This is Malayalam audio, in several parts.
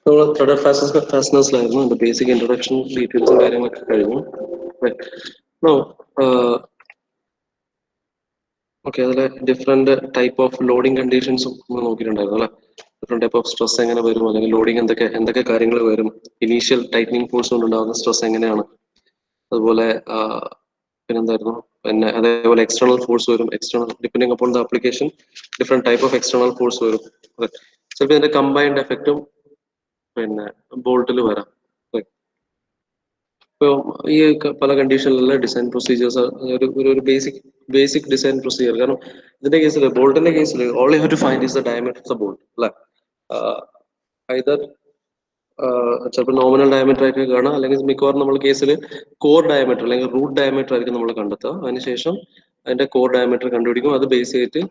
നമ്മൾ ത്രെഡഡ് ഫാസ്റ്റനേഴ്സിലായിരുന്നു അതിന്റെ ബേസിക് ഇൻട്രൊഡക്ഷൻ ഡീറ്റെയിൽസും കാര്യങ്ങളൊക്കെ കഴിഞ്ഞു. ഓക്കെ, അതിലെ ഡിഫറെന്റ് ടൈപ്പ് ഓഫ് ലോഡിംഗ് കണ്ടീഷൻസും നമ്മൾ നോക്കിയിട്ടുണ്ടായിരുന്നു അല്ലെ. ഡിഫറെന്റ് ടൈപ്പ് ഓഫ് സ്ട്രെസ് എങ്ങനെ വരും, അല്ലെങ്കിൽ ലോഡിംഗ് എന്തൊക്കെ കാര്യങ്ങൾ വരും, ഇനീഷ്യൽ ടൈറ്റനിങ് ഫോഴ്സ് കൊണ്ടുണ്ടാകുന്ന സ്ട്രെസ് എങ്ങനെയാണ്, അതുപോലെ പിന്നെന്തായിരുന്നു, പിന്നെ അതേപോലെ എക്സ്റ്റേണൽ ഫോഴ്സ് വരും. External depending upon the application different type of external force വരും. ചിലപ്പോൾ ഇതിന്റെ കമ്പൈൻഡ് എഫക്റ്റും പിന്നെ ബോൾട്ടിൽ വരാം. ഇപ്പോൾ ഈ പല കണ്ടീഷനിലുള്ള ഡിസൈൻ പ്രൊസീജിയേഴ്സ് ഒരു ബേസിക് ഡിസൈൻ പ്രൊസീജിയർ. കാരണം ഇതിന്റെ കേസിൽ, ബോൾട്ടിന്റെ കേസിൽ all you have to find is the diameter of the bolt അല്ലെ. ഐദർ ചിലപ്പോൾ നോമിനൽ ഡയമീറ്റർ ആയിട്ട് കാണാം, അല്ലെങ്കിൽ മിക്കവാറും നമ്മൾ കേസിൽ കോർ ഡയമീറ്റർ അല്ലെങ്കിൽ റൂട്ട് ഡയമീറ്റർ ആയിരിക്കും നമ്മൾ കണ്ടെത്തുക. അതിനുശേഷം അതിന്റെ കോർ ഡയമീറ്റർ കണ്ടുപിടിക്കും. അത് ബേസ് ചെയ്തിട്ട്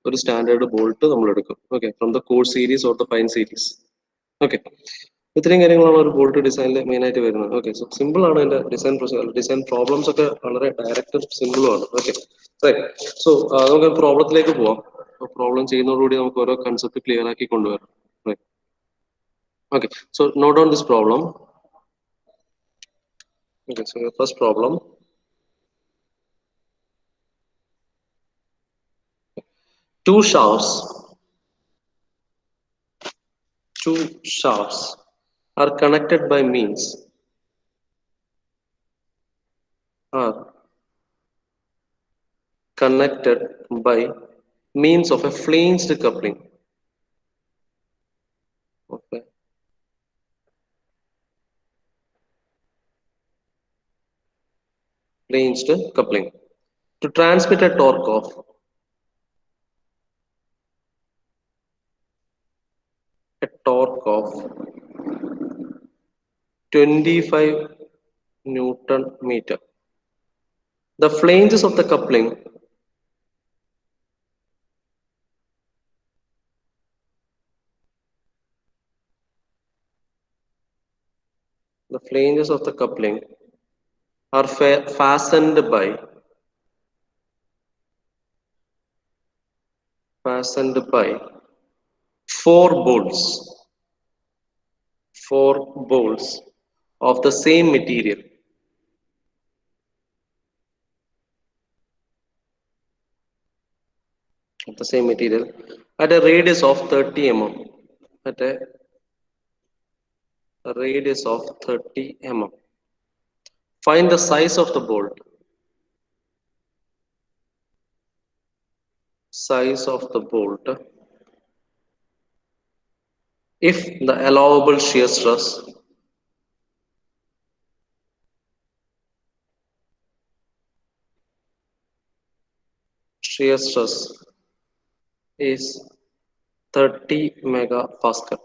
ഒരു സ്റ്റാൻഡേർഡ് ബോൾട്ട് നമ്മൾ എടുക്കും. Okay, from the core series or the fine series. Okay, ഇത്രയും കാര്യങ്ങളാണ് ഒരു ബോൾട്ട് ഡിസൈനിൽ മെയിൻ ആയിട്ട് വരുന്നത്. ഓക്കെ, സോ സിമ്പിൾ ആണ് ഇതിന്റെ ഡിസൈൻ പ്രൊസീജിയർ. ഡിസൈൻ പ്രോബ്ലംസ് ഒക്കെ വളരെ ഡയറക്റ്റും സിമ്പിളും ആണ്. ഓക്കെ, സോ നമുക്ക് പ്രോബ്ലത്തിലേക്ക് പോവാം. പ്രോബ്ലം ചെയ്യുന്നതോടുകൂടി നമുക്ക് ഓരോ കൺസെപ്റ്റ് ക്ലിയർ ആക്കി കൊണ്ടുവരാം. Okay, so note down this problem. Okay, so your first problem. Two shafts are connected by means of a flanged coupling. Okay. Flanged coupling to transmit a torque of 25 Newton meter. The flanges of the coupling are fastened by 4 bolts of the same material. At a radius of 30 mm. Find the size of the bolt. If the allowable shear stress is 30 megapascal.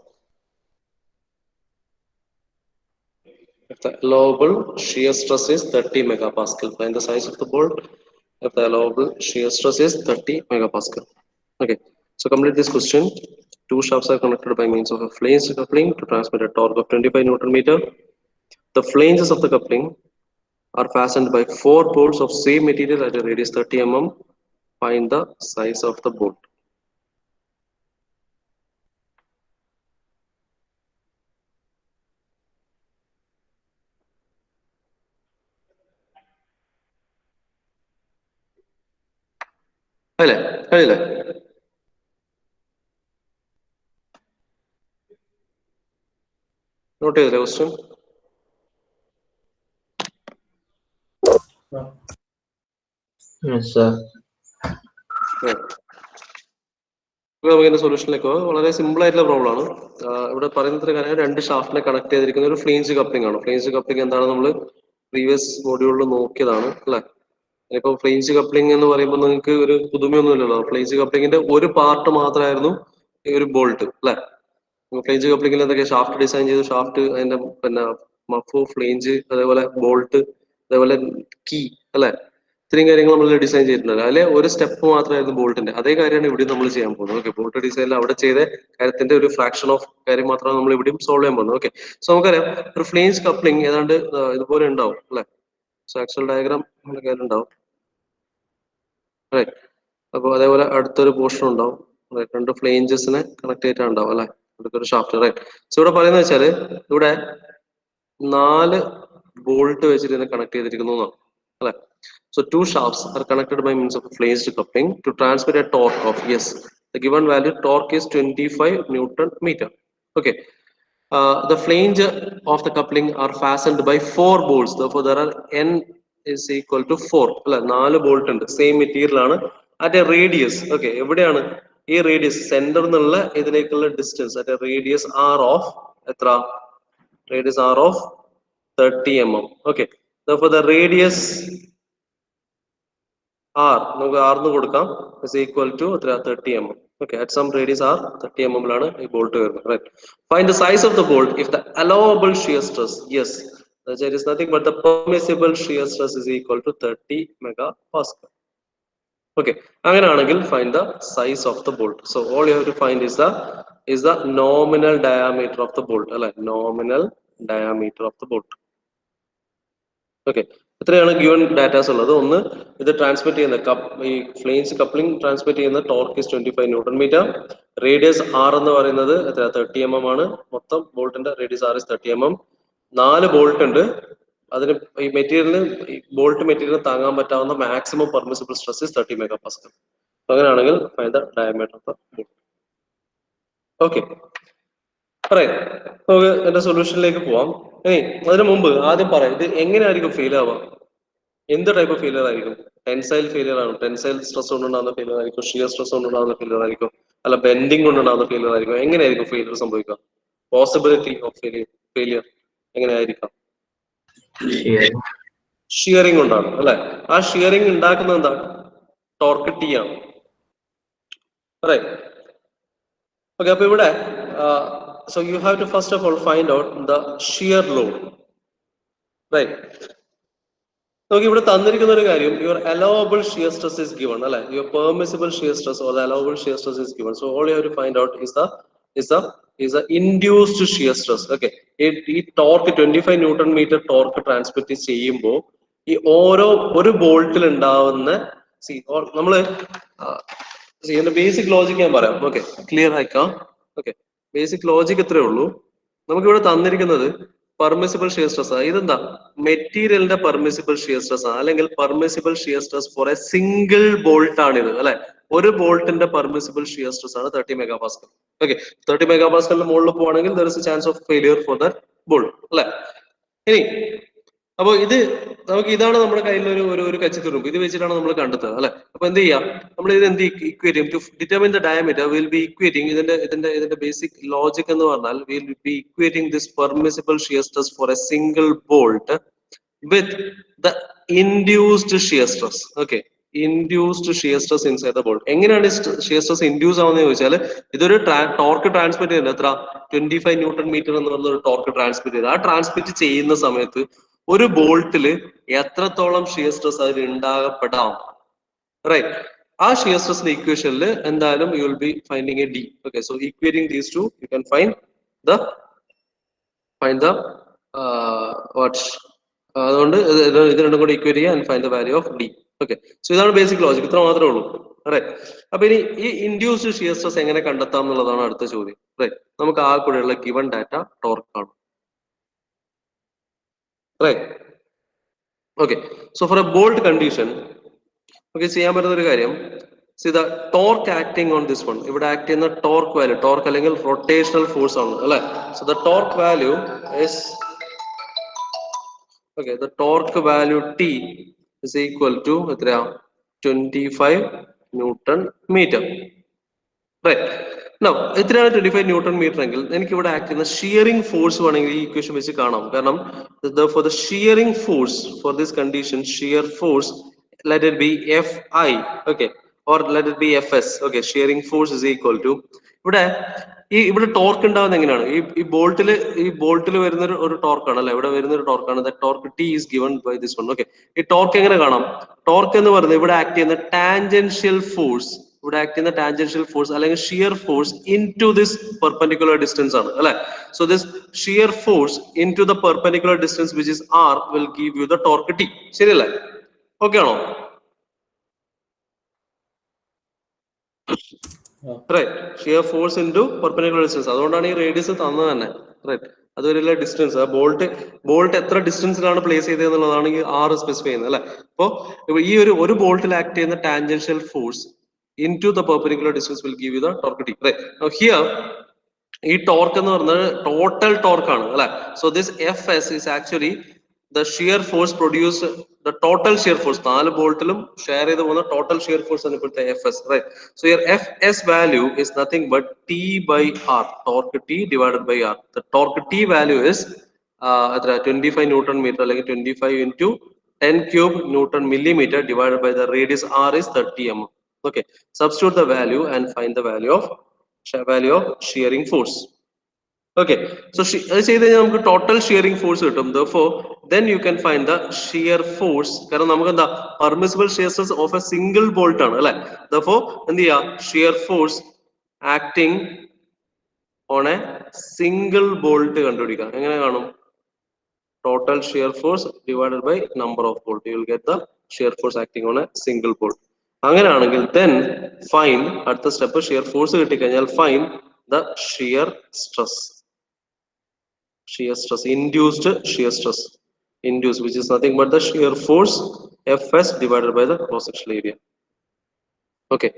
If the allowable shear stress is 30 megapascal, find the size of the bolt. If the allowable shear stress is 30 megapascal. Okay, so complete this question. Two shafts are connected by means of a flanged coupling to transmit a torque of 25 Newton meter. The flanges of the coupling are fastened by 4 bolts of same material at a radius 30 mm. Find the size of the bolt. Hello. Note the question. Yes, sir. നമുക്ക് സൊല്യൂഷനിലേക്ക് വളരെ സിമ്പിൾ ആയിട്ടുള്ള പ്രോബ്ലം ആണ്. ഇവിടെ പറയുന്ന കാര്യം, രണ്ട് ഷാഫ്റ്റിനെ കണക്ട് ചെയ്തിരിക്കുന്ന ഒരു ഫ്ലേഞ്ച് കപ്ലിംഗ് ആണ്. ഫ്ലേഞ്ച് കപ്ലിംഗ് എന്താണ് നമ്മൾ പ്രീവിയസ് മോഡ്യൂളിൽ നോക്കിയതാണ് അല്ലെ. ഇപ്പൊ ഫ്ലേഞ്ച് കപ്ലിംഗ് എന്ന് പറയുമ്പോൾ നിങ്ങൾക്ക് ഒരു പുതുമയൊന്നും ഇല്ലല്ലോ. ഫ്ലേഞ്ച് കപ്ലിംഗിന്റെ ഒരു പാർട്ട് മാത്രമായിരുന്നു ഈ ഒരു ബോൾട്ട് അല്ലെ. ഫ്ലേഞ്ച് കപ്ലിംഗിൽ എന്തൊക്കെ ഷാഫ്റ്റ് ഡിസൈൻ ചെയ്തു, ഷാഫ്റ്റ് അതിന്റെ പിന്നെ മഫു, ഫ്ലേഞ്ച്, അതേപോലെ ബോൾട്ട്, അതേപോലെ കീ അല്ലെ. ഇത്രയും കാര്യങ്ങൾ നമ്മൾ ഡിസൈൻ ചെയ്തിട്ടുണ്ട്. അതിലെ ഒരു സ്റ്റെപ്പ് മാത്രമായിരുന്നു ബോൾട്ടിന്റെ. അതേ കാര്യമാണ് ഇവിടെ നമ്മൾ ചെയ്യാൻ പോകുന്നത്. ഓക്കെ, ബോൾട്ട് ഡിസൈനിൽ അവിടെ ചെയ്ത കാര്യത്തിന്റെ ഒരു ഫ്രാക്ഷൻ ഓഫ് കാര്യം മാത്രമാണ് നമ്മൾ ഇവിടെയും സോൾവ് ചെയ്യാൻ പോകുന്നത്. ഓക്കെ, സോ നമുക്കറിയാം ഒരു ഫ്ലേഞ്ച് കപ്ലിംഗ് ഏതാണ്ട് ഇതുപോലെ ഉണ്ടാവും അല്ലെ. സോ ആക്ച്വൽ ഡയഗ്രാം നമ്മുടെ കയ്യിൽ ഉണ്ടാവും. റൈറ്റ്, അപ്പോൾ അതേപോലെ അടുത്തൊരു പോർഷൻ ഉണ്ടാവും. രണ്ട് ഫ്ലേഞ്ചസിനെ കണക്ട് ചെയ്തിട്ടുണ്ടാവും അല്ലെ. ഒരു ഷാഫ്റ്റ് റൈറ്റ്. സോ ഇവിടെ പറയുന്നത് വെച്ചാല് ഇവിടെ 4 ബോൾട്ട് വെച്ചിട്ട് ഇതിനെ കണക്ട് ചെയ്തിരിക്കുന്നു എന്നാണ് അല്ലെ. So two shafts are connected by means of flanged coupling to transmit a torque of, yes, the given value torque is 25 Newton meter. Okay. The flange of the coupling are fastened by 4 bolts. Therefore, there are n is equal to 4. അല്ല 4 ബോൾട്ട് ഉണ്ട്, സെയിം മെറ്റീരിയൽ ആണ്, അറ്റ് എ റേഡിയസ്. ഓക്കെ, എവിടെയാണ് ഈ റേഡിയസ്? സെന്റർ എന്നുള്ള ഇതിലേക്കുള്ള distance at a radius R of എത്ര? Radius R of 30 mm. Okay. Therefore, the radius R, നമുക്ക് R എന്ന് കൊടുക്കാം, is equal to 30 mm. Okay, at some radius R 30 mm ലാണ് ഈ ബോൾട്ട് വരുന്നത്. Right. Find the size of the bolt if the allowable shear stress, yes, there is nothing but the permissible shear stress is equal to 30 megapascal. Okay, അങ്ങനെയാണെങ്കിൽ find the size of the bolt. So all you have to find is the nominal diameter of the bolt, അല്ലെ? Nominal diameter of the bolt. Okay, എത്രയാണ് ഗിവൺ ഡാറ്റാസ് ഉള്ളത്? ഒന്ന്, ഇത് ട്രാൻസ്മിറ്റ് ചെയ്യുന്ന ഈ ഫ്ലെയിംസ് കപ്ലിംഗ് ട്രാൻസ്മിറ്റ് ചെയ്യുന്ന torque is 25 newton metre. Radius R എന്ന് പറയുന്നത് എത്ര? 30 mm ആണ്. മൊത്തം ബോൾട്ടിന്റെ radius R is 30 mm. 4 bolt ഉണ്ട്. അതിന് ഈ മെറ്റീരിയലിന്, ഈ ബോൾട്ട് മെറ്റീരിയലിന് താങ്ങാൻ പറ്റാവുന്ന maximum permissible stress is 30 MPa. അങ്ങനെയാണെങ്കിൽ find the diameter of the bolt. Okay, പറയാം. നമുക്ക് എന്റെ സൊല്യൂഷനിലേക്ക് പോവാം. അതിനു മുമ്പ് ആദ്യം പറയാം, ഇത് എങ്ങനെയായിരിക്കും ഫെയിൽ ആവുക? എന്ത് ടൈപ്പ് ഓഫ് ഫെയിലിയർ ആയിരിക്കും? ടെൻസൈൽ ഫെയിലിയർ ആണ്, ടെൻസൈൽ സ്ട്രെസ് കൊണ്ടുണ്ടാകുന്ന ഫെയിലിയർ ആയിരിക്കും, ഷിയർ സ്ട്രെസ് കൊണ്ടുണ്ടാകുന്ന ഫെയിലിയർ ആയിരിക്കും, അല്ല ബെൻഡിങ് കൊണ്ടുണ്ടാകുന്ന ഫെയിലിയർ ആയിരിക്കും? എങ്ങനെയായിരിക്കും ഫെയിലിയർ സംഭവിക്കുക? പോസിബിലിറ്റി ഓഫ് ഫെയിലിയർ എങ്ങനെയായിരിക്കാം? ഷിയറിംഗ് കൊണ്ടാണ് അല്ലെ. ആ ഷിയറിംഗ് ഉണ്ടാക്കുന്നത് എന്താണ്? ടോർക്ക് ടി ആണ്. ഓക്കെ, അപ്പൊ ഇവിടെ so you have to first of all find out the shear load. Right. നോക്കി, ഇവിടെ തന്നിരിക്കുന്ന ഒരു കാര്യം, your allowable shear stress is given, അല്ലെ? Your permissible shear stress or the allowable shear stress is given. So all you have to find out is the induced shear stress. Okay, ഈ torque 25 newton metre torque transmit ചെയ്യുമ്പോൾ ഈ ഒരു ബോൾട്ടിൽ ഉണ്ടാവുന്ന നമ്മള് ഇതിന്റെ ബേസിക് ലോജിക് ഞാൻ പറയാം. ഓക്കെ, ക്ലിയർ ആയിക്കാം. ഓക്കെ, ബേസിക് ലോജിക് ഇത്രേ ഉള്ളൂ. നമുക്കിവിടെ തന്നിരിക്കുന്നത് പെർമിസിബിൾ ഷിയർ സ്ട്രെസ്. ഇതെന്താ? മെറ്റീരിയലിന്റെ പെർമിസിബിൾ ഷിയർ സ്ട്രെസ് ആണ്, അല്ലെങ്കിൽ permissible shear stress for a single bolt ആണിത് അല്ലെ. ഒരു ബോൾട്ടിന്റെ പെർമിസിബിൾ ഷിയർ സ്ട്രെസ് ആണ് 30 MPa. ഓക്കെ, 30 MPa മുകളിൽ പോവാണെങ്കിൽ there is a chance of failure for that bolt അല്ലെ. ഇനി അപ്പൊ ഇത് നമുക്ക്, ഇതാണ് നമ്മുടെ കയ്യിൽ ഒരു കച്ചിത്തുരുമ്പ്. ഇത് വെച്ചിട്ടാണ് നമ്മൾ കണ്ടെത്തുക അല്ലെ. അപ്പൊ എന്ത് ചെയ്യാം? നമ്മൾ ഇത് എന്ത് ഇക്വേറ്റ് ചെയ്യും? To determine the diameter will be equating, ഇതിന്റെ ബേസിക് ലോജിക് എന്ന് പറഞ്ഞാൽ will be equating this permissible shear stress for a single bolt with the induced shear stress. Okay, induced shear stress inside the bolt. എങ്ങനെയാണ് ഷിയർ സ്ട്രെസ് ഇൻഡ്യൂസ് ആവുന്നത് ചോദിച്ചാൽ, ഇതൊരു ടോർക്ക് ട്രാൻസ്മിറ്റ് ചെയ്യുന്നത് എത്ര? 25 ന്യൂട്ടൺ മീറ്റർ എന്ന് പറയുന്ന ഒരു ടോർക്ക് ട്രാൻസ്മിറ്റ് ചെയ്ത്, ആ ട്രാൻസ്മിറ്റ് ചെയ്യുന്ന സമയത്ത് ഒരു ബോൾട്ടില് എത്രത്തോളം ഷിയർ സ്ട്രെസ് അതിൽ ഉണ്ടാകപ്പെടാം? റൈറ്റ്. ആ ഷിയർ സ്ട്രെസിന്റെ ഇക്വേഷനിൽ എന്തായാലും you will be finding a d. Okay, so equating these two you can find the what's. അതുകൊണ്ട് ഇത് രണ്ടും കൂടി ഇക്വേറ്റ് ചെയ്യുക and find the value of d. Okay, so ഇതാണ് ബേസിക് ലോജിക്, ഇത്ര മാത്രമേ ഉള്ളൂ. റൈറ്റ്. അപ്പൊ ഇനി ഈ ഇൻഡ്യൂസ്ഡ് ഷിയർ സ്ട്രെസ് എങ്ങനെ കണ്ടെത്താം എന്നുള്ളതാണ് അടുത്ത ചോദ്യം. റൈറ്റ്, നമുക്ക് ആ കൂടെയുള്ള ഗിവൺ ഡാറ്റ ടോർക്ക് ആണ്. Right. Okay, so for a bolt condition, okay, ചെയ്യാൻ പറ്റുന്ന ഒരു കാര്യം, see the torque acting on this one. ഇവിടെ ആക്ട് ചെയ്യുന്ന ടോർക്ക് വാല്യൂ, ടോർക്ക് അല്ലെങ്കിൽ റൊട്ടേഷണൽ ഫോഴ്സ് ആണ് അല്ലെ. So the torque value is, okay, the torque value T is equal to എത്രയാ? 25 Newton meter. Right. Now, എത്രയാണ് 25 ന്യൂട്ടൺ മീറ്റർ എങ്കിൽ എനിക്ക് ഇവിടെ ആക്ട് ചെയ്യുന്ന ഷിയറിംഗ് ഫോഴ്സ് വേണമെങ്കിൽ ഈ ഇക്വേഷൻ വെച്ച് കാണാം. കാരണം for the shearing force for this condition, shear force, let it be Fi, okay, or let it be Fs. Okay, shearing force is equal to, ഇവിടെ ടോർക്ക് ഉണ്ടാവുന്നത് എങ്ങനെയാണ്? ഈ ബോൾട്ടിൽ വരുന്ന ഒരു ടോർക്കാണ് അല്ലെ. ഇവിടെ വരുന്ന ഒരു ടോർക്കാണ്. That torque T is given by this one. Okay, ഈ ടോർക്ക് എങ്ങനെ കാണാം? ടോർക്ക് എന്ന് പറയുന്നത് ഇവിടെ ആക്ട് ചെയ്യുന്ന ടാൻജൻഷ്യൽ ഫോഴ്സ്, ഇവിടെ ആക്ട് ചെയ്യുന്ന ടാൻജൻഷ്യൽ ഫോഴ്സ് അല്ലെങ്കിൽ shear force into this perpendicular distance ആണ് അല്ലെ. So this shear force into the perpendicular distance which is R will give you the torque T. ശരിയല്ലേ? ഓക്കെ ആണോ? Right shear force into perpendicular distance. അതുകൊണ്ടാണ് ഈ റേഡിയസ് തന്നത് തന്നെ. റൈറ്റ് അതുവരെയുള്ള ഡിസ്റ്റൻസ് ആ ബോൾട്ട് എത്ര ഡിസ്റ്റൻസിലാണ് പ്ലേസ് ചെയ്തത് എന്നുള്ളതാണ് ഈ ആർ സ്പെസിഫൈ ചെയ്യുന്നത് അല്ലെ. അപ്പോൾ ഈ ഒരു ബോൾട്ടിൽ ആക്ട് ചെയ്യുന്ന tangential force into the perpendicular distance will give you the torque T. Right. Now here ഈ ടോർക്ക് എന്ന് പറയുന്നത് ടോട്ടൽ ടോർക്ക് ആണ് അല്ലെ. So this F S is actually the shear force produced, the total shear force, 4 ബോൾട്ടിലും ഷെയർ ചെയ്ത് പോകുന്ന ടോട്ടൽ ഷിയർ ഫോഴ്സ് ആണ് ഇപ്പോഴത്തെ F S. Right so here F S value is nothing but T by R, torque T divided by R. The torque T value is എത്ര 25 ന്യൂട്ടൺ മീറ്റർ അല്ലെങ്കിൽ 25 into 10 cube Newton millimeter divided by the radius r is 30 mm. Okay, substitute the value and find the value of shearing force. Okay, so നമുക്ക് ടോട്ടൽ ഷിയറിംഗ് ഫോഴ്സ് കിട്ടും. Therefore then you can find the shear force. കാരണം നമുക്ക് എന്താ permissible shear stress of A single bolt ആണ് അല്ലെ. Therefore എന്ത് ചെയ്യാ shear force acting on A single bolt കണ്ടുപിടിക്കാം. എങ്ങനെ കാണും? Total shear force divided by number of bolt. You will get the shear force acting on a single bolt. അങ്ങനെയാണെങ്കിൽ then find അടുത്ത സ്റ്റെപ്പ് ഷിയർ ഫോഴ്സ് കിട്ടിക്കഴിഞ്ഞാൽ find the shear stress. Shear stress, induced shear stress, induced, which is nothing but the shear force Fs divided by the cross sectional area. Okay,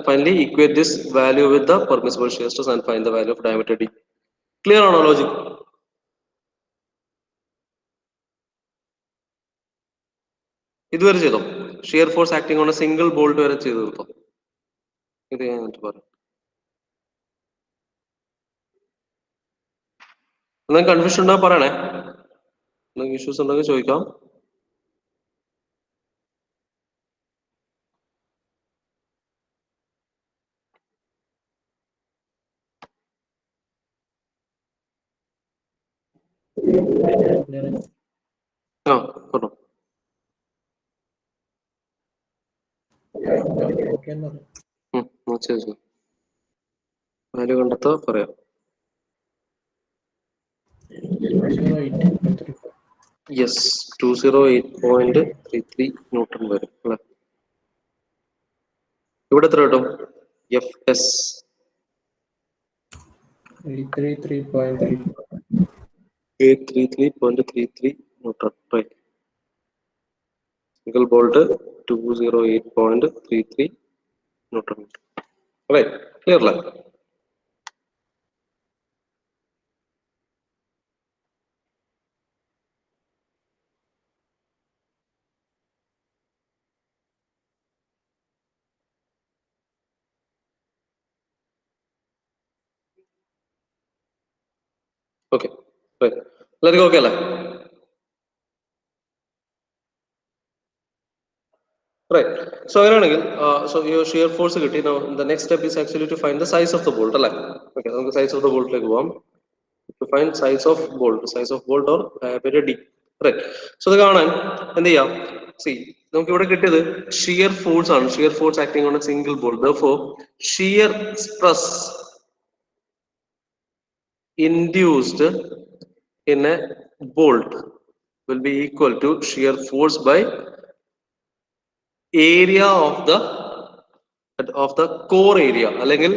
finally equate this value with the permissible shear stress and find the value of diameter d. Clear on logic? ഇതുവരെ ചെയ്തോ? Shear force acting on A single bolt വരെ ചെയ്തു തീർത്തോ? ഇത് ഞാൻ പറയാം. എന്തെങ്കിലും കൺഫ്യൂഷൻ ഉണ്ടോ പറയണേ. എന്തെങ്കിലും ഇഷ്യൂസ് ഉണ്ടെങ്കിൽ ചോദിക്കാം. ആ പറഞ്ഞോ. വാല്യൂ കണ്ടെത്താ പറയാം. യെസ് 208.33 ന്യൂട്ടൺ വരും അല്ലെ. ഇവിടെ എത്ര കിട്ടും? F S 833.33 newton. Right single bolt 208.33 newton. Right clear അല്ലേ? Okay, right. Let go. Okay, right. So, so your shear force കിട്ടി. Now the next step is actually to find the size of the bolt. Okay, the size of the bolt like one. To find size of bolt or diameter d. Right. So the കാണാൻ എന്ത് ചെയ്യാം? See, നമുക്ക് ഇവിടെ കിട്ടിയത് shear force ആണ്. Shear force acting on a single bolt. Therefore, shear stress induced in a bolt will be equal to shear force by area of the core area, അല്ലെങ്കിൽ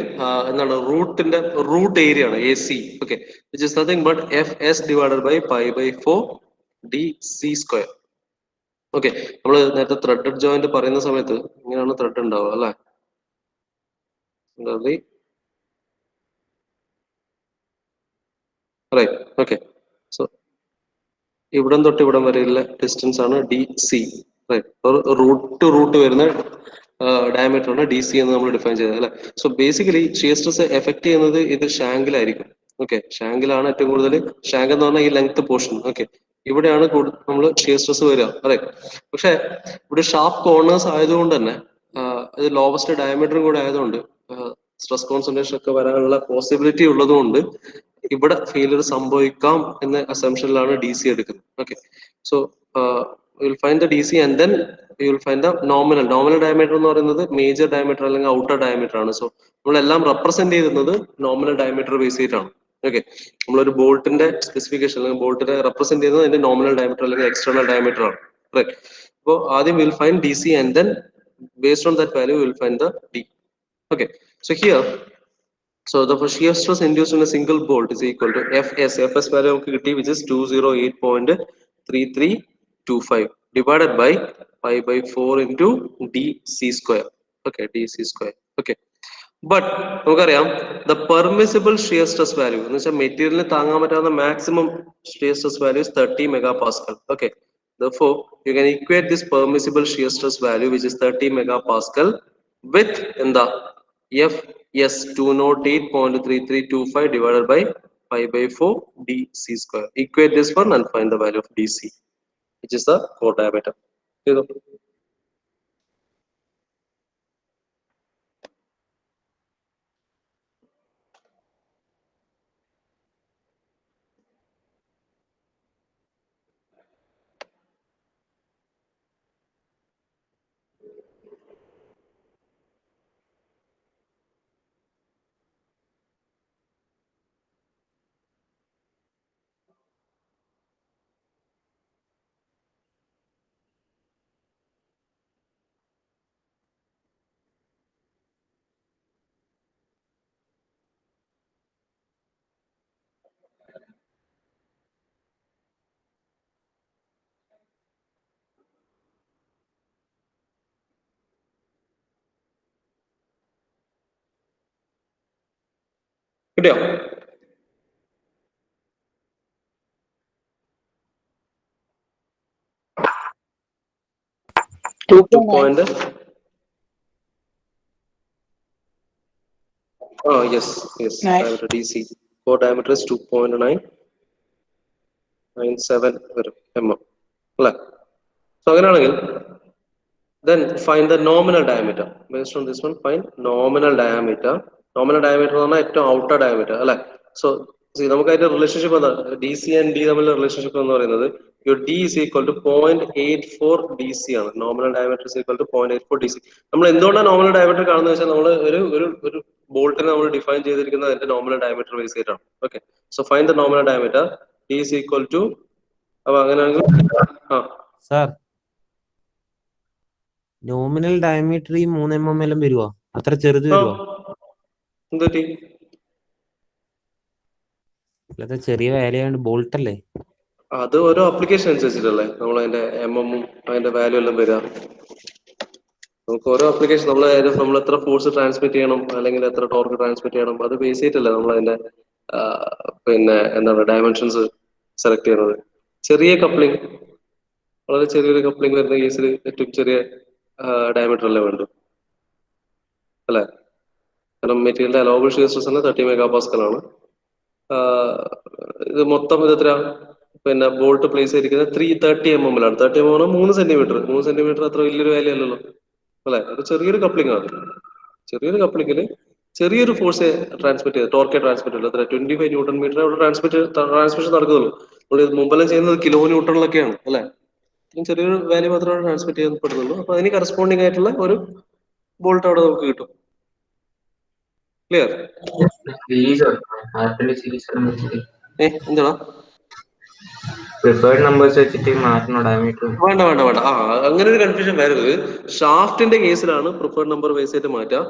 എന്താണ് റൂട്ടിന്റെ റൂട്ട് ഏരിയ ആണ് AC. Okay, which is nothing but Fs divided by pi by 4 dc square. Okay, നമ്മൾ നേരത്തെ ത്രെഡഡ് ജോയിന്റ് പറയുന്ന സമയത്ത് ഇങ്ങനെയാണ് ത്രെഡ് ഉണ്ടാവുക അല്ലെ. റൈറ്റ്. ഓക്കെ, സോ ഇവിടം തൊട്ട് ഇവിടം വരെയുള്ള ഡിസ്റ്റൻസ് ആണ് DC. റൂട്ട് ടു റൂട്ട് വരുന്ന ഡയമീറ്റർ ആണ് DC എന്ന് നമ്മൾ ഡിഫൈൻ ചെയ്തത് അല്ലെ. So basically shear stress effect ചെയ്യുന്നത് ഇത് ഷാങ്കിലായിരിക്കും. ഓക്കെ, ഷാങ്കിലാണ് ഏറ്റവും കൂടുതൽ. ഷാങ്ക് എന്ന് പറഞ്ഞാൽ ഈ ലെങ്ത് പോർഷൻ. ഓക്കെ, ഇവിടെയാണ് നമ്മൾ ഷിയർ സ്ട്രെസ് വരിക അല്ലെ. പക്ഷെ ഇവിടെ ഷാർപ്പ് കോർണേഴ്സ് ആയതുകൊണ്ട് തന്നെ ഇത് ലോവസ്റ്റ് ഡയമീറ്ററും കൂടെ ആയതുകൊണ്ട് സ്ട്രെസ് കോൺസെൻട്രേഷൻ ഒക്കെ വരാനുള്ള പോസിബിലിറ്റി ഉള്ളതുകൊണ്ട് ഇവിടെ ഫെയിലിയർ സംഭവിക്കാം എന്ന അസംഷനിലാണ് DC എടുക്കുന്നത്. Okay, so you will find the DC and then you will find the nominal diameter എന്ന് പറയുന്നത് മേജർ ഡയമീറ്റർ അല്ലെങ്കിൽ ഔട്ടർ ഡയമീറ്റർ ആണ്. സോ നമ്മളെല്ലാം റെപ്രസെന്റ് ചെയ്യുന്നത് നോമിനൽ ഡയമീറ്റർ ബേസ് ചെയ്തിട്ടാണ്. ഓക്കെ, നമ്മളൊരു ബോൾട്ടിന്റെ സ്പെസിഫിക്കേഷൻ അല്ലെങ്കിൽ ബോൾട്ടിനെ റെപ്രസെന്റ് ചെയ്യുന്നത് അതിന്റെ നോമിനൽ ഡയമീറ്റർ അല്ലെങ്കിൽ എക്സ്റ്റേണൽ ഡയമീറ്റർ ആണ്. റൈറ്റ്. അപ്പോൾ ആദ്യം will find DC and then based on that value we will find the D. Okay, so here, so the shear stress induced in a single bolt is equal to Fs value which is 208.3325 divided by pi by 4 into dc square. Okay, dc square. Okay, but the permissible shear stress value material maximum shear stress value is 30 megapascal. Okay, therefore you can equate this permissible shear stress value which is 30 megapascal with in the Fs 208.3325 divided by pi by 4 dc square. Equate this one and find the value of dc, which is the core diameter. കിട്ടിയോ? 2.9. Oh yes, diameter DC. Core diameter is 2.997 mm. So then find the nominal diameter. Based on this one, find nominal diameter. Nominal diameter is the outer diameter. So see, we have a relationship with DC and D. Relationship your D is equal to 0.84 DC. Nominal diameter is equal to 0.84 DC. We nominal diameter bolt define the nominal diameter. Okay, so find the nominal diameter. D is equal to Sir, nominal diameter 3 mm എല്ലാം വരുവോ? അത്ര ചെറുത് വരുവോ? അല്ലാതെ ചെറിയ വാല്യൂ ബോൾട്ട് അല്ലേ? അത് ഓരോ അപ്ലിക്കേഷൻ അനുസരിച്ചിട്ടല്ലേ നമ്മൾ അതിന്റെ എംഎമ്മും അതിന്റെ വാല്യൂ എല്ലാം വരിക. നമുക്ക് ഓരോ അപ്ലിക്കേഷൻ നമ്മൾ എത്ര ഫോഴ്സ് ട്രാൻസ്മിറ്റ് ചെയ്യണം അല്ലെങ്കിൽ എത്ര ടോർക്ക് ട്രാൻസ്മിറ്റ് ചെയ്യണം അത് ബേസ് ചെയ്തിട്ടല്ലേ നമ്മൾ അതിന്റെ പിന്നെ എന്താണ് ഡയമെൻഷൻസ് സെലക്ട് ചെയ്യുന്നത്. ചെറിയ കപ്ലിംഗ്, വളരെ ചെറിയൊരു കപ്ലിംഗ് വരുന്ന കേസിൽ ഏറ്റവും ചെറിയ ഡയമീറ്റർ അല്ലേ വേണ്ടു അല്ലെ? കാരണം മെറ്റീരിയലിന്റെ അലോവബിൾ ഷിയർ സ്ട്രെസ് 30 മെഗാപാസ്കൽ ആണ്. ഇത് മൊത്തം ഇത് എത്ര പിന്നെ ബോൾട്ട് പ്ലേസ് ചെയ്തിരിക്കുന്നത് 330 mm 30 mm 3 സെന്റിമീറ്റർ അത്ര വലിയൊരു വാല്യൂ അല്ലല്ലോ അല്ലെ? അത് ചെറിയൊരു കപ്ലിംഗ് ആണ്. ചെറിയൊരു കപ്ലിംഗിൽ ചെറിയൊരു ഫോഴ്സ് ട്രാൻസ്മിറ്റ് ചെയ്ത് ടോർക്ക് ട്രാൻസ്മിറ്റ് ചെയ്തു. അത്ര 25 ന്യൂട്ടൺ മീറ്റർ അവിടെ ട്രാൻസ്മിഷൻ നടക്കുന്നുള്ളൂ. നമ്മൾ മുമ്പെല്ലാം ചെയ്യുന്നത് കിലോ ന്യൂട്ടണിലൊക്കെയാണ് അല്ലെ? ചെറിയൊരു വാല്യൂ മാത്രമാണ് ട്രാൻസ്മിറ്റ് ചെയ്യപ്പെടുന്നുള്ളൂ. അപ്പൊ അതിന് കറസ്പോണ്ടിങ് ആയിട്ടുള്ള ഒരു ബോൾട്ട് അവിടെ നമുക്ക് കിട്ടും. ക്ലിയർ? എന്താ പ്രിഫേർഡ് നമ്പേഴ്സ് വെച്ചിട്ട് മാറ്റണോ ഡയമീറ്റർ? വേണ്ട. അങ്ങനെ ഒരു കൺഫ്യൂഷൻ വരരുത്. ഷാഫ്റ്റിന്റെ കേസിലാണ് പ്രിഫേർഡ് നമ്പർ ബേസ് ചെയ്ത് മാറ്റുക.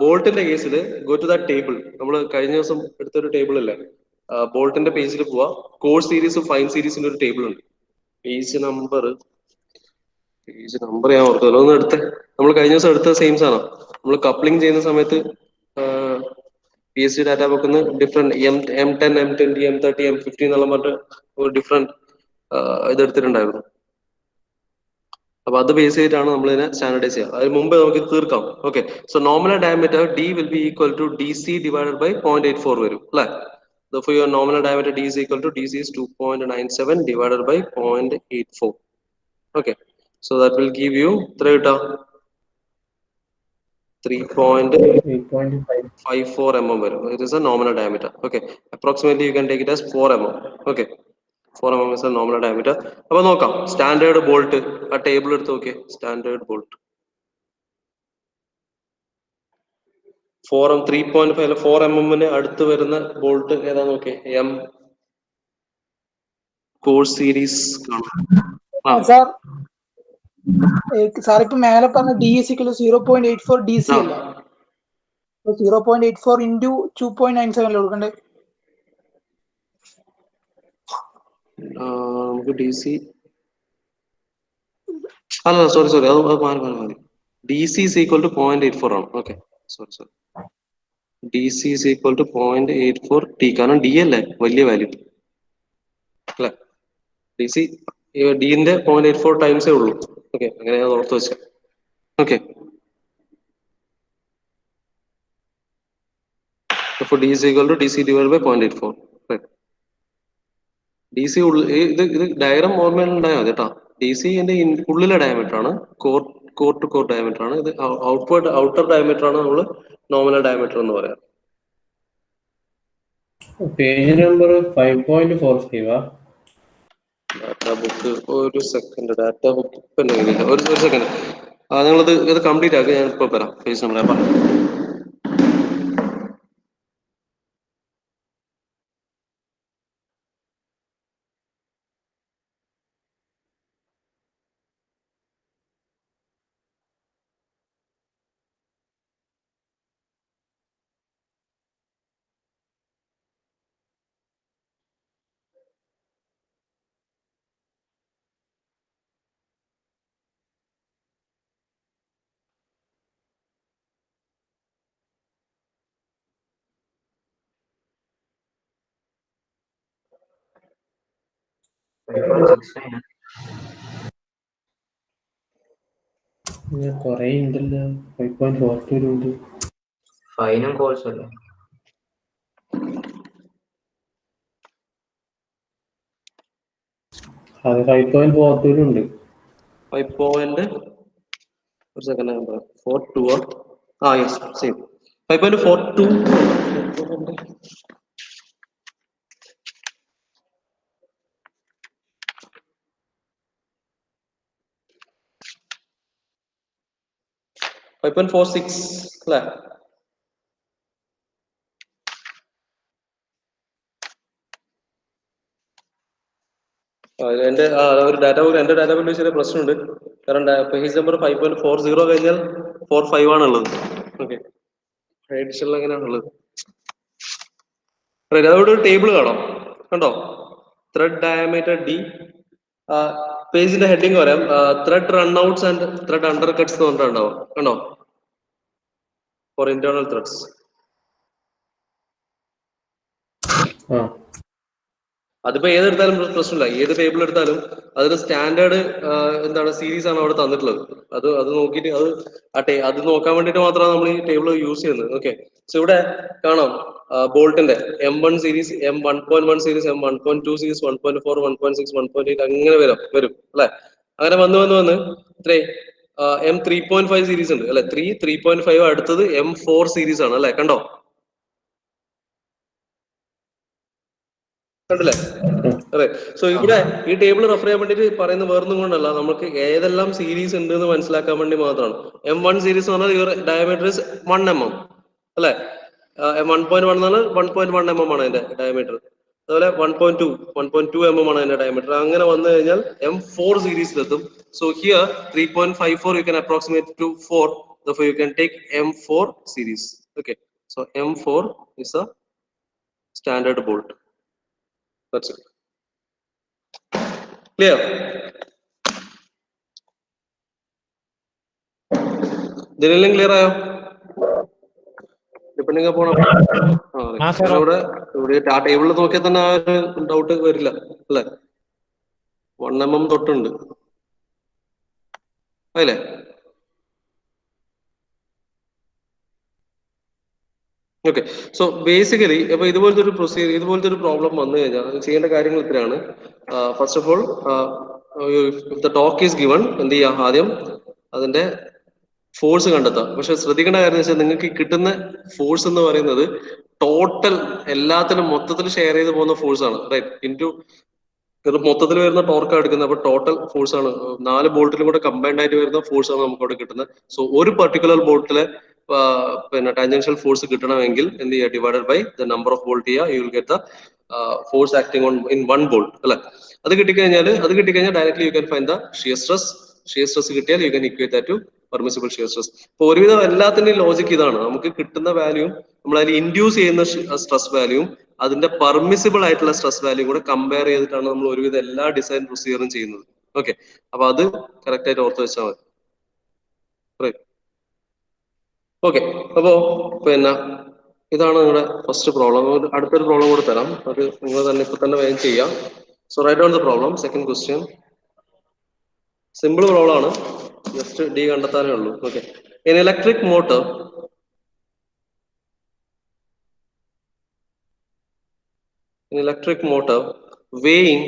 ബോൾട്ടിന്റെ കേസിൽ ഗോ ടു ദാറ്റ് ടേബിൾ. നമ്മൾ കഴിഞ്ഞ ദിവസം എടുത്തൊരു ടേബിൾ അല്ലേ, ബോൾട്ടിന്റെ പേജിൽ പോവാ. കോർ സീരീസും ഫൈൻ സീരീസിന്റെ ഒരു ടേബിൾ ഉണ്ട്. പേജ് നമ്പർ ഞാൻ ഓർത്തല്ലോ. ഒന്ന് എടുത്ത് നമ്മൾ കഴിഞ്ഞ ദിവസം എടുത്ത സെയിംസ് ആണോ? നമ്മൾ കപ്ലിംഗ് ചെയ്യുന്ന സമയത്ത് PSC ഡാറ്റ വെക്കുന്ന different M10, M20, M30, M50 എന്നുള്ള മറ്റു ഒരു ഡിഫറെന്റ് ഇതെടുത്തിട്ടുണ്ടായിരുന്നു. അപ്പൊ അത് ബേസ് ചെയ്തിട്ടാണ് നമ്മൾ ഇതിനെ സ്റ്റാൻഡർഡൈസ് ചെയ്യുക. അതിന് മുമ്പ് നമുക്ക് തീർക്കാം. Okay, so nominal diameter D will be equal to DC divided by 0.84 വരും അല്ലെ? For your nominal diameter D is equal to DC is 2.97 divided by 0.84. Okay, so that will give you 3.54 mm വരും. It is a nominal diameter. Okay, approximately you can take it as 4 mm. Okay, 4 mm is a nominal diameter. അപ്പൊ നോക്കാം സ്റ്റാൻഡേർഡ് ബോൾട്ട്. ആ ടേബിൾ എടുത്ത് നോക്കിയേ. സ്റ്റാൻഡേർഡ് ബോൾട്ട് 4 mm അടുത്ത് വരുന്ന ബോൾട്ട് ഏതാ നോക്കിയേ? M കോഴ്സ് സീരീസ് സാർ ഇപ്പൊ മേലെ പറഞ്ഞ D is equal to 0.84 DC അല്ലേ? 0.84 into 2.97 കൊടുക്കണ്ടേ? നമുക്ക് ഡി സി അല്ല സോറി അത് മാറി D C is equal to 0.84 ആണ്. Okay sorry D C is equal to 0.84 T, കാരണം ഡി അല്ലേ വലിയ വാല്യൂ അല്ലെ. ഡി സി ഡിന്റെ 0.84 ടൈംസേ ഉള്ളൂ. ഓക്കെ, അങ്ങനെ ഞാൻ ഓർത്ത് വെച്ച. ഓക്കെ, അപ്പോൾ D is equal to D C divided by 0.84. D C ഇത് ഡയഗ്രാം ഓർമ്മയുണ്ടായാൽ മതി കേട്ടോ. ഡി സിന്റെ ഉള്ളിലെ ഡയമീറ്റർ ആണ്, കോർ ടു കോർ ഡയമീറ്റർ ആണ്. ഇത് ഔട്ടർ ഡയമീറ്റർ ആണ് നമ്മൾ നോമിനൽ ഡയമീറ്റർ എന്ന് പറയാം. പേജ് നമ്പർ 5.45 ഡാറ്റ ബുക്ക് ഒരു സെക്കൻഡ്, ഡാറ്റ ബുക്ക് ഇപ്പൊ ഒരു സെക്കൻഡ് നിങ്ങളിത് ഇത് കംപ്ലീറ്റ് ആക്കുക, ഞാൻ ഇപ്പൊ വരാം. പേജ് നമ്പർ കൊറേ ഉണ്ടല്ലോ. 5.42 ഉണ്ട്. ഫൈനും കോഴ്സ് അല്ലേ? അത് 5.42 ഉണ്ട്. 5.42 യെസ് സെയിം 5.42. അല്ലേ എന്റെ ഒരു ഡാറ്റ എന്റെ ഡാറ്റ ബുക്കിൽ ചെറിയ പ്രശ്നമുണ്ട്. കാരണം പേജ് നമ്പർ 5.40 കഴിഞ്ഞാൽ 45 ആണുള്ളത്. ഓക്കെ, എഡിഷനിൽ എങ്ങനെയാണുള്ളത്? അതോടെ ഒരു ടേബിൾ കാണാം, കണ്ടോ? ത്രെഡ് ഡയമീറ്റർ ഡി, പേജിന്റെ ഹെഡിങ് പറയാം, thread runouts and thread undercuts എന്ന് പറഞ്ഞിട്ടുണ്ടാവും, കണ്ടോ? For internal threads. അതിപ്പോ ഏതെടുത്താലും പ്രശ്നമില്ല, ഏത് ടേബിൾ എടുത്താലും അതിന് സ്റ്റാൻഡേർഡ് എന്താണ് സീരീസ് ആണ് അവിടെ തന്നിട്ടുള്ളത്. അത് നോക്കിയിട്ട് അത് നോക്കാൻ വേണ്ടിട്ട് മാത്രമാണ് നമ്മൾ ഈ ടേബിൾ യൂസ് ചെയ്യുന്നത്. ഓക്കെ, സോ ഇവിടെ കാണാം ബോൾട്ടിന്റെ M1 series, M1.1 series, M1.2 series, 1.4, 1.6, 1.8 അങ്ങനെ വരും അല്ലെ. അങ്ങനെ വന്ന് ഇത്രേ M3.5 സീരീസ് ഉണ്ട് അല്ലെ. 3.5 അടുത്തത് M4 സീരീസ് ആണ് അല്ലെ, കണ്ടോ? കണ്ടില്ലേ? അതെ. സോ ഇവിടെ ഈ ടേബിൾ റെഫർ ചെയ്യാൻ വേണ്ടിട്ട് പറയുന്ന വേറൊന്നും കൊണ്ടല്ല, നമുക്ക് ഏതെല്ലാം സീരീസ് ഉണ്ട് എന്ന് മനസ്സിലാക്കാൻ വേണ്ടി മാത്രമാണ്. M1 സീരീസ് എന്ന് പറഞ്ഞാൽ യുവർ ഡയമീറ്റർ ഇസ് 1 mm അല്ലെ. M1.1 എന്ന് പറഞ്ഞാൽ 1.1 mm ആണ് അതിന്റെ ഡയമീറ്റർ. അതുപോലെ 1.2 mm ആണ് അതിന്റെ ഡയമീറ്റർ. അങ്ങനെ വന്നു കഴിഞ്ഞാൽ M4 സീരീസിലെത്തും. So here 3.54 you can approximate to 4, therefore you can take M4 series. Okay, so M4 is a standard bolt. That's it. Clear? ഇതിനെല്ലാം ക്ലിയർ ആയോ? ഡിപ്പെൻഡിങ് അപ്പോൺ ഇവിടെ ആ ടേബിളിൽ നോക്കിയാൽ തന്നെ ആ ഒരു ഡൗട്ട് വരില്ല അല്ലെ. 1 mm തൊട്ടുണ്ട് അല്ലേ? ഓക്കെ, സോ ബേസിക്കലി അപ്പൊ ഇതുപോലത്തെ ഒരു പ്രൊസീജിയർ, ഇതുപോലത്തെ ഒരു പ്രോബ്ലം വന്നു കഴിഞ്ഞാൽ ചെയ്യേണ്ട കാര്യങ്ങൾ ഇത്രയാണ്. First of all the torque is given, എന്ത് ചെയ്യാം? ആദ്യം അതിന്റെ ഫോഴ്സ് കണ്ടെത്താം. പക്ഷെ ശ്രദ്ധിക്കേണ്ട കാര്യം എന്ന് വെച്ചാൽ നിങ്ങൾക്ക് കിട്ടുന്ന ഫോഴ്സ് എന്ന് പറയുന്നത് ടോട്ടൽ എല്ലാത്തിനും മൊത്തത്തിൽ ഷെയർ ചെയ്ത് പോകുന്ന ഫോഴ്സ് ആണ്, റൈറ്റ്? ഇൻറ്റു ഇത് മൊത്തത്തിൽ വരുന്ന ടോർക്കാണ് എടുക്കുന്നത്. അപ്പൊ ടോട്ടൽ ഫോഴ്സ് ആണ് 4 ബോൾട്ടിലും കൂടെ കമ്പൈൻഡ് ആയിട്ട് വരുന്ന ഫോഴ്സ് ആണ് നമുക്ക് അവിടെ കിട്ടുന്നത്. സോ ഒരു പർട്ടിക്കുലർ ബോൾട്ടിലെ പിന്നെ ടാൻജൻഷ്യൽ ഫോഴ്സ് കിട്ടണമെങ്കിൽ എന്ത് ചെയ്യുക? Divided by the number of bolt ചെയ്യുക, you will get the force acting on in 1 bolt അല്ലെ. അത് കിട്ടിക്കഴിഞ്ഞാൽ directly you can find the shear stress. Shear stress കിട്ടിയാൽ you can equate that to permissible shear stress. ഇപ്പൊ ഒരുവിധം എല്ലാത്തിന്റെയും ലോജിക്ക് ഇതാണ്. നമുക്ക് കിട്ടുന്ന വാല്യൂം നമ്മൾ അതിൽ ഇൻഡ്യൂസ് ചെയ്യുന്ന സ്ട്രെസ് വാല്യൂം അതിന്റെ പെർമിസിബിൾ ആയിട്ടുള്ള സ്ട്രെസ് വാല്യൂ കൂടെ കമ്പയർ ചെയ്തിട്ടാണ് നമ്മൾ ഒരുവിധം എല്ലാ ഡിസൈൻ പ്രൊസീജിയറും ചെയ്യുന്നത്. ഓക്കെ, അപ്പൊ അത് കറക്റ്റ് ആയിട്ട് ഓർത്ത് വെച്ചാൽ മതി. ഓക്കെ, അപ്പോ പിന്നെ ഇതാണ് നിങ്ങളുടെ ഫസ്റ്റ് പ്രോബ്ലം. അടുത്തൊരു പ്രോബ്ലം കൂടെ തരാം, അത് നിങ്ങൾ തന്നെ ഇപ്പൊ തന്നെ വേഗം ചെയ്യാം. So write down the problem. Second question simple problem ആണ്, ജസ്റ്റ് ഡി കണ്ടെത്താനേ ഉള്ളൂ. Okay, in electric motor weighing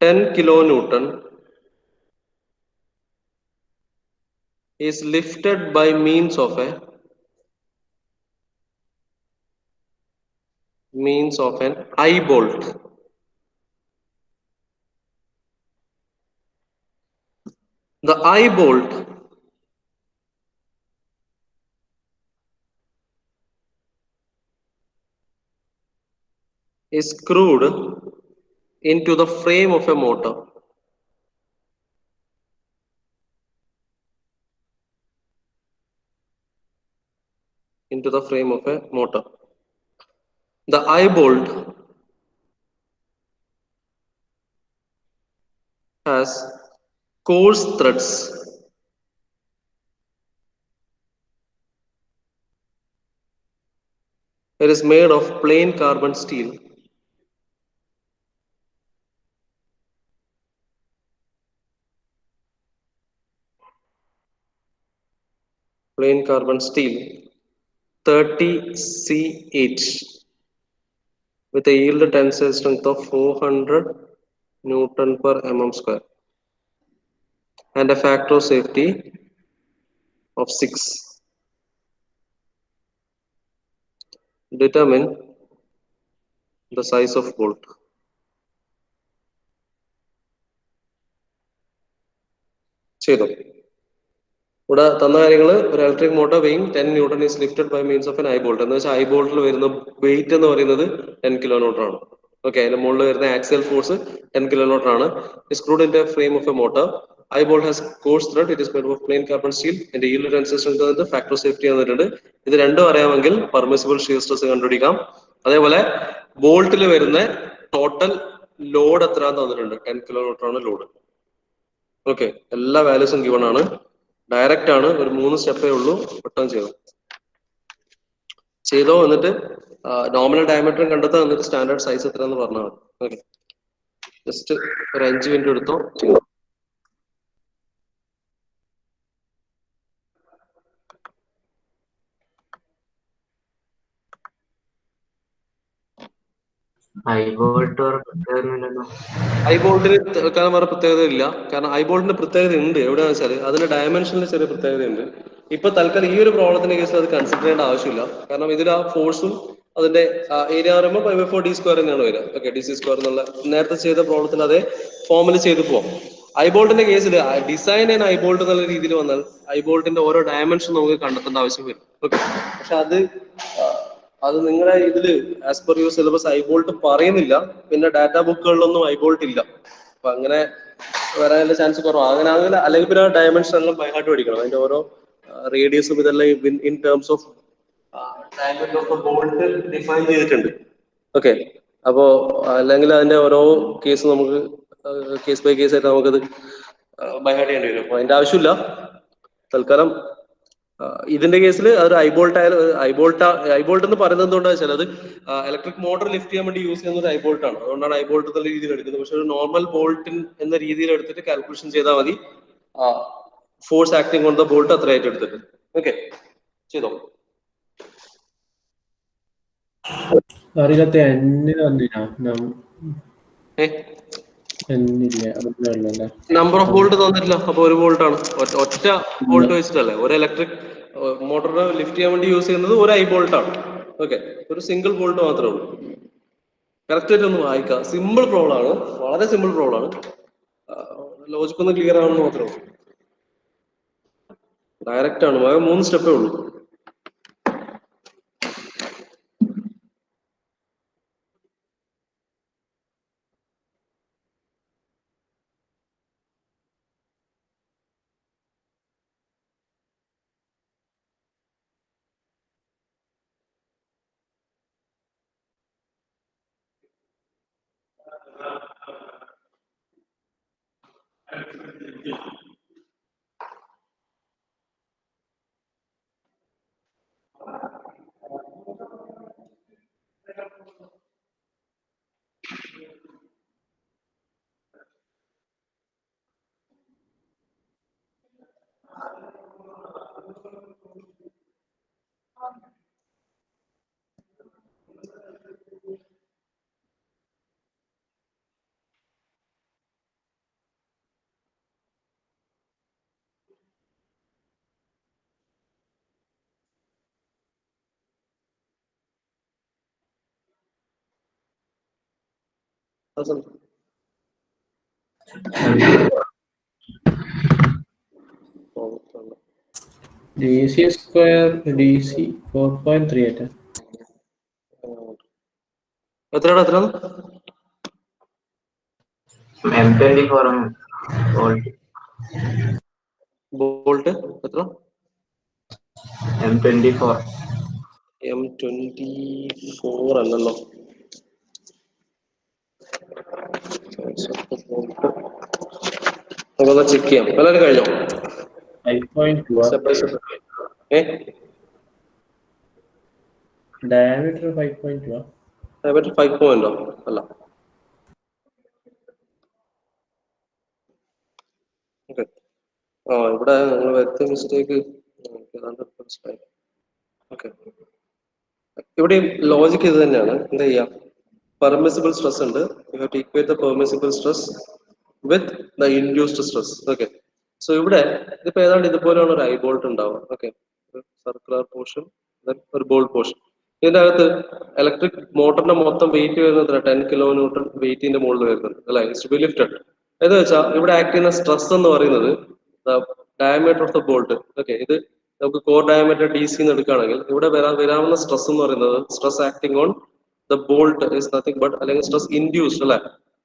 10 kilonewton is lifted by means of an eye bolt. The eye bolt is screwed into the frame of a motor. Into the frame of a motor. The eye bolt has coarse threads It is made of plain carbon steel. Plain carbon steel 30C8 with a yield tensile strength of 400 Newton per mm square and a factor of safety of 6. Determine the size of bolt. ചെയ്തു. ഇവിടെ തന്ന കാര്യങ്ങൾ ഒരു electric motor weighing 10 newton is lifted by means of an eye bolt. എന്ന് വെച്ചാൽ ഐ ബോൾട്ടിൽ വരുന്ന വെയിറ്റ് എന്ന് പറയുന്നത് 10 കിലോ ന്യൂട്ടൺ ആണ്. ഓക്കെ, അതിന്റെ മുകളിൽ വരുന്ന ആക്സിയൽ ഫോഴ്സ് 10 കിലോ ന്യൂട്ടൺ ആണ്. Screwed in frame of a motor. Eye bolt has coarse thread. It is made of plain carbon steel. എന്റെ yield tensile strength തന്നിട്ട് ഫാക്ടർ ഓഫ് സേഫ്റ്റി തന്നിട്ടുണ്ട്. ഇത് രണ്ടും അറിയാമെങ്കിൽ പെർമിസിബിൾ ഷിയർ സ്ട്രെസ് കണ്ടുപിടിക്കാം. അതേപോലെ ബോൾട്ടിൽ വരുന്ന ടോട്ടൽ ലോഡ് എത്രയാന്ന് തന്നിട്ടുണ്ട്. 10 കിലോ ന്യൂട്ടൺ ആണ് ലോഡ്. ഓക്കെ, എല്ലാ വാല്യൂസും ഗിവൺ ആണ്. ഡയറക്റ്റ് ആണ്, ഒരു 3 സ്റ്റെപ്പേ ഉള്ളൂ. പെട്ടെന്ന് ചെയ്തോ എന്നിട്ട് നോമിനൽ ഡയമീറ്ററും കണ്ടെത്താൻ, എന്നിട്ട് സ്റ്റാൻഡേർഡ് സൈസ് എത്രയാന്ന് പറഞ്ഞാൽ മതി. ഓക്കെ, ജസ്റ്റ് ഒരു 5 മിനിറ്റ് എടുത്തോ. ഐബോൾട്ടിന് തൽക്കാലം വേറെ പ്രത്യേകത ഇല്ല. കാരണം ഐബോൾട്ടിന് പ്രത്യേകത ഉണ്ട്. എവിടെയാണെന്ന് വെച്ചാൽ അതിന്റെ ഡയമെൻഷനിൽ ചെറിയ പ്രത്യേകത ഉണ്ട്. ഇപ്പൊ തൽക്കാലം ഈ ഒരു പ്രോബ്ലത്തിന്റെ കേസിൽ അത് കൺസിഡർ ചെയ്യേണ്ട ആവശ്യമില്ല. കാരണം ഇതിൽ ആ ഫോഴ്സും അതിന്റെ ഏരിയ പറയുമ്പോൾ 5/4d² തന്നെയാണ് വരിക. ഓക്കെ, dc² എന്നുള്ള നേരത്തെ ചെയ്ത പ്രോബ്ലത്തിന് അതേ ഫോമിൽ ചെയ്തു പോവാം. ഐബോൾട്ടിന്റെ കേസിൽ ഡിസൈൻ ആൻഡ് ഐബോൾട്ട് എന്നുള്ള രീതിയിൽ വന്നാൽ ഐബോൾട്ടിന്റെ ഓരോ ഡയമെൻഷൻ നമുക്ക് കണ്ടെത്തേണ്ട ആവശ്യം വരും. ഓക്കെ, പക്ഷെ അത് നിങ്ങളുടെ ഇതില് as per your syllabus eyebolt പറയുന്നില്ല. പിന്നെ ഡാറ്റാ ബുക്കുകളിലൊന്നും ഐബോൾട്ട് ഇല്ല. അപ്പൊ അങ്ങനെ വരാനുള്ള ചാൻസ് കുറവാണ്. അങ്ങനെ ആണെങ്കിൽ അല്ലെങ്കിൽ പിന്നെ ഡയമെൻഷൻ എല്ലാം ബൈ ഹാർട്ട് പഠിക്കണം. അതിന്റെ ഓരോ റേഡിയസും ഇതെല്ലാം in terms of diameter of the bolt define ചെയ്തിട്ടുണ്ട്. ഓക്കെ, അപ്പോ അല്ലെങ്കിൽ അതിന്റെ ഓരോ കേസ് നമുക്ക് കേസ് ബൈ കേസ് ആയിട്ട് നമുക്കത് ബൈ ഹാർട്ട് ചെയ്യേണ്ടി വരും. അപ്പൊ അതിന്റെ ആവശ്യമില്ല. തൽക്കാലം ഇതിന്റെ കേസിൽ അത് ഐബോൾട്ട് എന്ന് പറയുന്നത് എന്തുകൊണ്ടാണ് വെച്ചാൽ അത് ഇലക്ട്രിക് മോട്ടോർ ലിഫ്റ്റ് ചെയ്യാൻ വേണ്ടി യൂസ് ചെയ്യുന്ന ഒരു ഐബോൾട്ട് ആണ്. അതുകൊണ്ടാണ് ഐബോൾട്ട് എന്നുള്ള രീതിയിൽ എടുക്കുന്നത്. പക്ഷെ ഒരു നോർമൽ ബോൾട്ടിൻ എന്ന രീതിയിൽ എടുത്തിട്ട് കാൽക്കുലേഷൻ ചെയ്താൽ മതി. Force acting on the bolt അത്രയായിട്ട് എടുത്തിട്ട്. ഓക്കെ, ചെയ്തോ. നമ്പർ ഓഫ് ബോൾട്ട് തന്നിട്ടില്ല. അപ്പൊ ഒരു ബോൾട്ട് ആണ്, ഒറ്റ ബോൾട്ട് വെച്ചിട്ടല്ലേ. ഒരു ഇലക്ട്രിക് മോട്ടോറിനെ ലിഫ്റ്റ് ചെയ്യാൻ വേണ്ടി യൂസ് ചെയ്യുന്നത് ഒരു ഐ ബോൾട്ട് ആണ്. ഓക്കെ, ഒരു സിംഗിൾ ബോൾട്ട് മാത്രമേ ഉള്ളൂ. കറക്റ്റ് ആയിട്ട് ഒന്ന് വായിക്കാം. സിമ്പിൾ പ്രോബ്ലം ആണ്, വളരെ സിമ്പിൾ പ്രോബ്ലം ആണ്. ലോജിക് ഒന്ന് ക്ലിയർ ആണെന്ന് മാത്രമേ ഉള്ളൂ. ഡയറക്റ്റ് ആണ്, 3 സ്റ്റെപ്പേ ഉള്ളൂ. DC square DC 4.38. എത്രയാണ് എത്ര M24 വോൾട്ട്. ബോൾട്ട് എത്ര M24 M24 അല്ലല്ലോ. നമുക്കൊന്ന് ചെക്ക് ചെയ്യാം. എല്ലാവരും കഴിഞ്ഞോ? 5.2. Diameter 5.2. ഡയമീറ്റർ 5 പോയിന്റോ? അല്ല. ഓക്കെ. ഇവിടെ നിങ്ങൾ വരുത്തിയ മിസ്റ്റേക്ക് ഓക്കെ. ഇവിടെ ലോജിക്ക് ഇത് തന്നെയാണ്. എന്താ ചെയ്യാം? പെർമിസിബിൾ സ്ട്രെസ് ഉണ്ട്. You have to equate the permissible stress with the induced stress. Okay. So ഇവിടെ ഇതിപ്പോ ഏതാണ്ട് ഇതുപോലെയാണ് ഒരു ഐ ബോൾട്ട് ഉണ്ടാവുക. ഓക്കെ. സർക്കുലർ പോർഷൻ, ഒരു ബോൾട്ട് പോർഷൻ. ഇതിന്റെ അകത്ത് ഇലക്ട്രിക് മോട്ടറിന്റെ മൊത്തം വെയിറ്റ് വരുന്നത് 10 കിലോ ന്യൂട്ടൺ വെയിറ്റിന്റെ മുകളിൽ വരുന്നത് അല്ലെ, ഇറ്റ്സ് ബി ലിഫ്റ്റഡ്. എന്ന് വെച്ചാൽ ഇവിടെ ആക്ട് ചെയ്യുന്ന സ്ട്രെസ് എന്ന് പറയുന്നത് diameter of the bolt. Okay. ഇത് നമുക്ക് കോർ ഡയമീറ്റർ DC എന്ന് എടുക്കുകയാണെങ്കിൽ ഇവിടെ വരാവുന്ന സ്ട്രെസ് എന്ന് പറയുന്നത് stress acting on the bolt is nothing but, അല്ലെങ്കിൽ സ്ട്രെസ് ഇൻഡ്യൂസ്ഡ് അല്ലെ,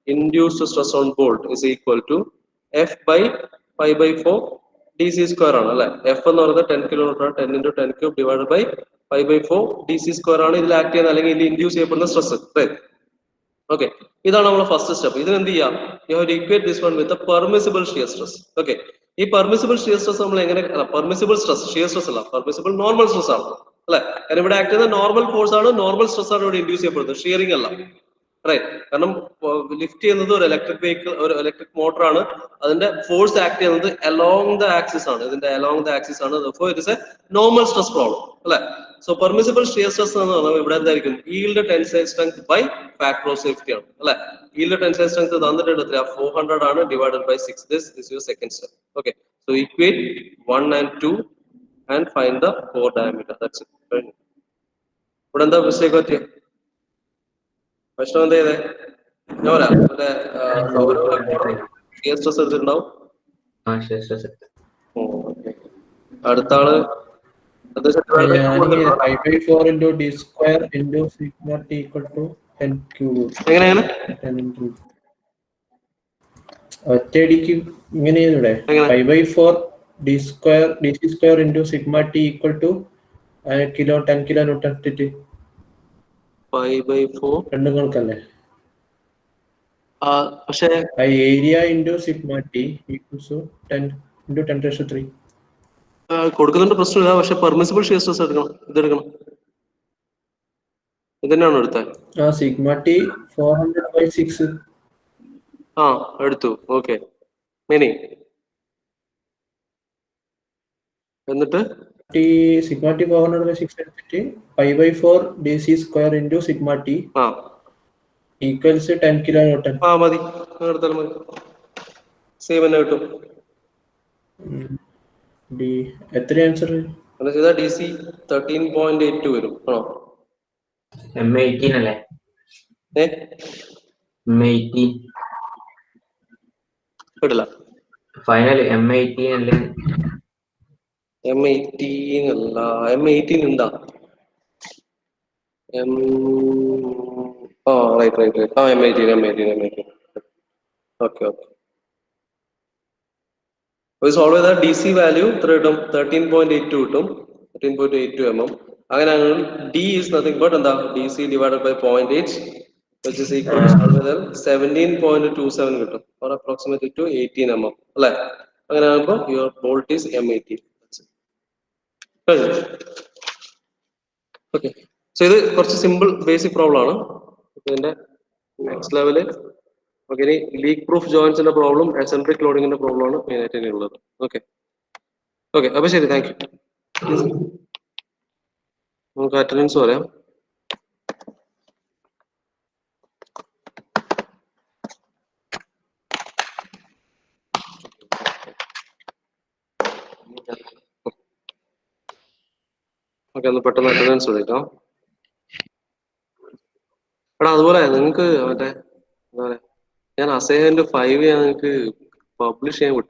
induced stress on bolt is equal to F/π/4 DC square ആണ് അല്ലെ. F എന്ന് പറയുന്നത് 10 kilo newton, 10 × 10³ divide by 5/4 DC square ആണ് ഇതിൽ ആക്ട് ചെയ്യുന്ന അല്ലെങ്കിൽ ഇതിൽ ഇൻഡ്യൂസ് ചെയ്യപ്പെടുന്ന സ്ട്രെസ്. ഓക്കെ. ഇതാണ് നമ്മുടെ ഫസ്റ്റ് സ്റ്റെപ്പ്. ഇതിന് എന്ത് ചെയ്യാം? You have to equate this one with permissible shear stress. Okay. ഈ പെർമിസിബിൾ ഷിയർ സ്ട്രെസ് നമ്മൾ എങ്ങനെ, പെർമിസിബിൾ സ്ട്രെസ് ഷിയർ സ്ട്രെസ് അല്ല, പെർമിസിബിൾ നോർമൽ സ്ട്രെസ് ആണ് അല്ലെ. കാരണം ഇവിടെ ആക്ട് ചെയ്യുന്ന നോർമൽ ഫോഴ്സ് ആണ്, നോർമൽ സ്ട്രെസ് ആണ് ഇവിടെ ഇൻഡ്യൂസ് ചെയ്യപ്പെടുന്നത്, ഷിയറിംഗ് അല്ല. റൈറ്റ്. കാരണം ലിഫ്റ്റ് ചെയ്യുന്നത് ഒരു ഇലക്ട്രിക് വെഹിക്കിൾ, ഒരു ഇലക്ട്രിക് മോട്ടർ ആണ്. അതിന്റെ ഫോഴ്സ് ആക്ട് ചെയ്യുന്നത് അലോങ് ദ ആക്സിസ് ആണ്. ഇതിന്റെ അലോങ് ദ ആക്സിസ് ആണ്. Therefore it is a normal stress problem അല്ലെ. സോ പെർമിസിബിൾ ഷിയർ സ്ട്രെസ് എന്ന് പറഞ്ഞാൽ ഇവിടെ എന്തായിരിക്കും? Yield tensile strength by factor of safety ആണ് അല്ലെ. ഈൽഡ് ടെൻസൈൽ സ്ട്രെങ്ത് തന്നിട്ടുണ്ട് 400 ആണ്, divided by 6. This is your second step. Okay. So equate 1 and 2 and find the core diameter. That's it. ഇവിടെ എന്താ മിസ്റ്റേക്ക് പറ്റിയ? പ്രശ്നം എന്താ ചെയ്തേ? ഞാൻ പറയാം. ഷിയർ സ്ട്രെസ് എടുത്തിട്ടുണ്ടാവും. അടുത്ത ആള് 5/4 into D square into sigma T equal to 10³. എങ്ങനെയാണ് ഒറ്റയടിക്ക് ഇങ്ങനെ ചെയ്തൂടെ? 5/4 D square DC square into sigma T equal to 10 kilo Newton. 5/4 രണ്ടും കണക്കല്ലേ? പക്ഷേ area into sigma t equals to 10 × 10⁻³ കൊടുക്കുന്നുണ്ട്, പ്രശ്നമില്ല. പക്ഷെ പെർമിസിബിൾ ഷിയർ സ്ട്രെസ് എടുക്കണം, ഇതെടുക്കണം. ഇതന്നെയാണോ എടുത്താൽ? Sigma T 400/6. എടുത്തു. ഓക്കെ. മിനി എന്നിട്ട് സിഗ്മ ടി 400/6 എടുത്തിട്ട് 5/4 DC square into sigma T equals 10 kilo Newton. മതി, എടുത്താലും മതി. സെയിം തന്നെ കിട്ടും. എത്ര ആൻസർ? DC 13.82 വരും. M18 അല്ലേ? M18 കേട്ടില്ല. ഫൈനൽ M18 അല്ലേ? M18 അല്ല, M18 ഉണ്ടാ? റൈറ്റ്. M18. ഓക്കെ. സോൾവ് ചെയ്താൽ DC വാല്യൂ ഇത്ര കിട്ടും, 13.82 കിട്ടും. 13.82 mm. അങ്ങനെയാണെങ്കിൽ D is nothing but എന്താ? DC divided by 0.8 which is equal to 17.27 കിട്ടും, or approximately to 18 mm അല്ലെ. അങ്ങനെ ആകുമ്പോൾ your bolt is M18. Okay, so ഇത് കുറച്ച് സിമ്പിൾ ബേസിക് പ്രോബ്ലം ആണ്. ഇതിന്റെ നെക്സ്റ്റ് ലെവല് ഓക്കെ, ഇനി ലീക്ക് പ്രൂഫ് ജോയിൻസിന്റെ പ്രോബ്ലം, എസെൻട്രിക് ലോഡിങ്ങിന്റെ പ്രോബ്ലം ആണ് മെയിൻ ആയിട്ട് ഇനി ഉള്ളത്. ഓക്കെ ഓക്കെ, അപ്പൊ ശരി, താങ്ക് യു. നമുക്ക് അറ്റൻഡൻസ് പറയാം. ഓക്കെ, ഒന്ന് പെട്ടെന്ന് അറ്റൻഡൻസ് വിളിക്കാം. എടാ അതുപോലെ നിങ്ങൾക്ക് മറ്റേ എന്താ പറയാ, ഞാൻ അസൈൻമെന്റ് 5 ഞാൻ നിങ്ങൾക്ക് പബ്ലിഷ് ചെയ്യാൻ വിട്ടു.